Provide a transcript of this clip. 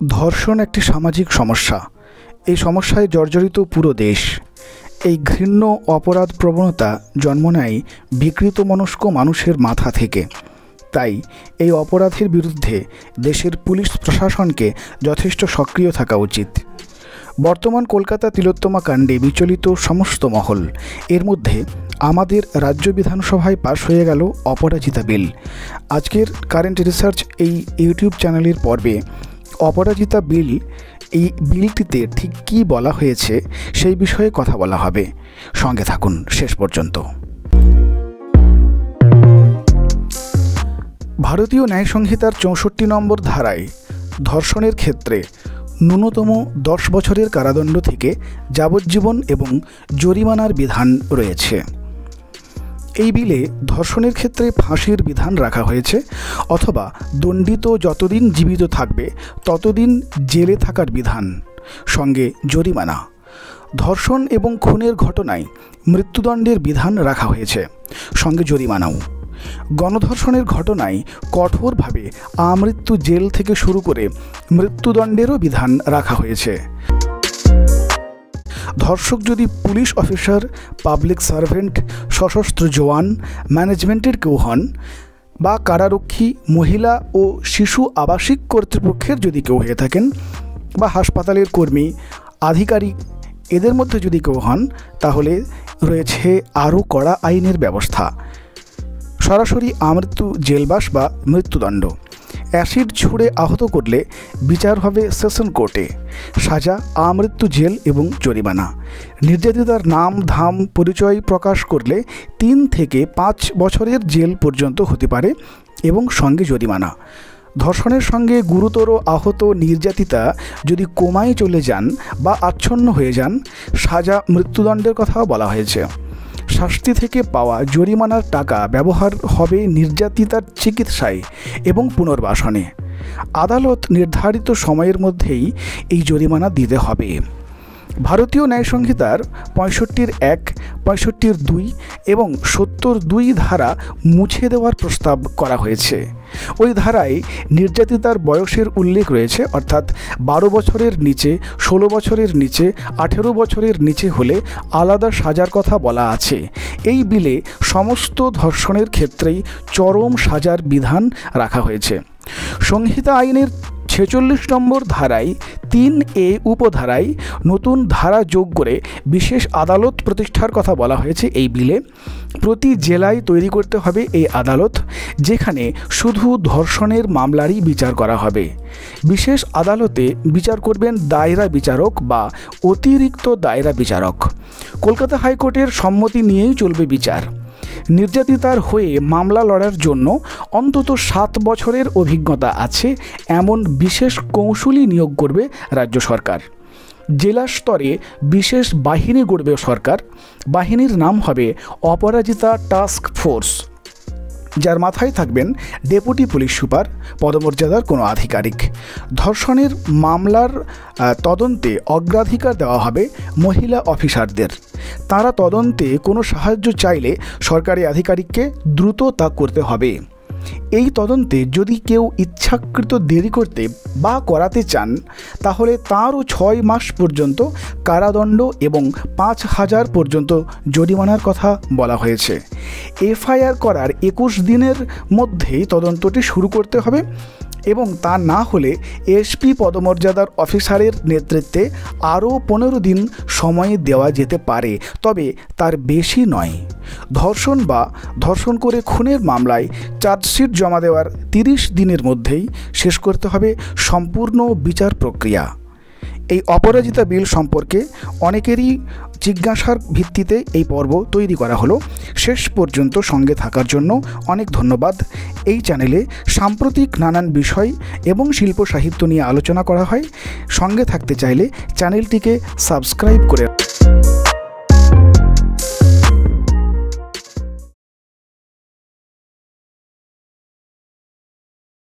ধর্ষণ একটি সামাজিক সমস্যা। এই সমস্যায় জর্জরিত পুরো দেশ। এই ঘৃণ্য অপরাধ প্রবণতা জন্ম নেয় বিকৃতমনস্ক মানুষের মাথা থেকে। তাই এই অপরাধের বিরুদ্ধে দেশের পুলিশ প্রশাসনকে যথেষ্ট সক্রিয় থাকা উচিত। বর্তমান কলকাতা তিলোত্তমা কাণ্ডে বিচলিত সমস্ত মহল। এর মধ্যে আমাদের রাজ্য বিধানসভায় পাশ হয়ে গেল অপরাজিতা বিল। আজকের কারেন্ট রিসার্চ এই ইউটিউব চ্যানেলের পর্বে অপরাজিতা বিল, এই বিলটিতে ঠিক কী বলা হয়েছে সেই বিষয়ে কথা বলা হবে। সঙ্গে থাকুন শেষ পর্যন্ত। ভারতীয় ন্যায় সংহিতার ৬৪ নম্বর ধারায় ধর্ষণের ক্ষেত্রে ন্যূনতম ১০ বছরের কারাদণ্ড থেকে যাবজ্জীবন এবং জরিমানার বিধান রয়েছে। এই বিলে ধর্ষণের ক্ষেত্রে ফাঁসির বিধান রাখা হয়েছে, অথবা দণ্ডিত যতদিন জীবিত থাকবে ততদিন জেলে থাকার বিধান, সঙ্গে জরিমানা। ধর্ষণ এবং খুনের ঘটনায় মৃত্যুদণ্ডের বিধান রাখা হয়েছে, সঙ্গে জরিমানাও। গণধর্ষণের ঘটনায় কঠোরভাবে আমৃত্যু জেল থেকে শুরু করে মৃত্যুদণ্ডেরও বিধান রাখা হয়েছে। ধর্ষক যদি পুলিশ অফিসার, পাবলিক সার্ভেন্ট, সশস্ত্র জওয়ান, ম্যানেজমেন্টের কেউ হন, বা কারারক্ষী, মহিলা ও শিশু আবাসিক কর্তৃপক্ষের যদি কেউ হয়ে থাকেন, বা হাসপাতালের কর্মী, আধিকারিক, এদের মধ্যে যদি কেউ হন, তাহলে রয়েছে আরও কড়া আইনের ব্যবস্থা। সরাসরি আমৃত্যু জেলবাস বা মৃত্যুদণ্ড। অ্যাসিড ছুঁড়ে আহত করলে বিচার হবে সেশন কোর্টে, সাজা আমৃত্যু জেল এবং জরিমানা। নির্যাতিতার নাম, ধাম, পরিচয় প্রকাশ করলে ৩ থেকে ৫ বছরের জেল পর্যন্ত হতে পারে এবং সঙ্গে জরিমানা। ধর্ষণের সঙ্গে গুরুতর আহত নির্যাতিতা যদি কোমায় চলে যান বা আচ্ছন্ন হয়ে যান, সাজা মৃত্যুদণ্ডের কথাও বলা হয়েছে। শাস্তি থেকে পাওয়া জরিমানার টাকা ব্যবহার হবে নির্যাতিতার চিকিৎসায় এবং পুনর্বাসনে। আদালত নির্ধারিত সময়ের মধ্যেই এই জরিমানা দিতে হবে। ভারতীয় ন্যায় সংহিতার ৬৫-১, ৬৫-২ এবং ৭০-২ ধারা মুছে দেওয়ার প্রস্তাব করা হয়েছে। ওই ধারায় নির্যাতিতার বয়সের উল্লেখ রয়েছে, অর্থাৎ ১২ বছরের নিচে, ১৬ বছরের নিচে, ১৮ বছরের নিচে হলে আলাদা সাজার কথা বলা আছে। এই বিলে সমস্ত ধর্ষণের ক্ষেত্রেই চরম সাজার বিধান রাখা হয়েছে। সংহিতা আইনের ৪৬ নম্বর ধারায় ৩A উপধারায় নতুন ধারা যোগ করে বিশেষ আদালত প্রতিষ্ঠার কথা বলা হয়েছে। এই বিলে প্রতি জেলায় তৈরি করতে হবে এই আদালত, যেখানে শুধু ধর্ষণের মামলারই বিচার করা হবে। বিশেষ আদালতে বিচার করবেন দায়রা বিচারক বা অতিরিক্ত দায়রা বিচারক। কলকাতা হাইকোর্টের সম্মতি নিয়েই চলবে বিচার। নির্যাতিতার হয়ে মামলা লড়ার জন্য অন্তত ৭ বছরের অভিজ্ঞতা আছে এমন বিশেষ কৌঁসুলি নিয়োগ করবে রাজ্য সরকার। জেলা স্তরে বিশেষ বাহিনী গড়বে সরকার। বাহিনীর নাম হবে অপরাজিতা টাস্ক ফোর্স, যার মাথায় থাকবেন ডেপুটি পুলিশ সুপার পদমর্যাদার কোনো আধিকারিক। ধর্ষণের মামলার তদন্তে অগ্রাধিকার দেওয়া হবে মহিলা অফিসারদের। তারা তদন্তে কোনো সাহায্য চাইলে সরকারি আধিকারিককে দ্রুত তা করতে হবে। এই তদন্তে যদি কেউ ইচ্ছাকৃত দেরি করতে বা করাতে চান, তাহলে তারও ৬ মাস পর্যন্ত কারাদণ্ড এবং ৫,০০০ পর্যন্ত জরিমানার কথা বলা হয়েছে। এফআইআর করার ২১ দিনের মধ্যেই তদন্তটি শুরু করতে হবে এবং তা না হলে এসপি পদমর্যাদার অফিসারের নেতৃত্বে আরও ১৫ দিন সময় দেওয়া যেতে পারে, তবে তার বেশি নয়। ধর্ষণ বা ধর্ষণ করে খুনের মামলায় চার্জশিট জমা দেওয়ার ৩০ দিনের মধ্যেই শেষ করতে হবে সম্পূর্ণ বিচার প্রক্রিয়া। এই অপরাজিতা বিল সম্পর্কে অনেকেরই জিজ্ঞাসার ভিত্তিতে এই পর্ব তৈরি করা হলো। শেষ পর্যন্ত সঙ্গে থাকার জন্য অনেক ধন্যবাদ। এই চ্যানেলে সাম্প্রতিক নানান বিষয় এবং শিল্প সাহিত্য নিয়ে আলোচনা করা হয়। সঙ্গে থাকতে চাইলে চ্যানেলটিকে সাবস্ক্রাইব করে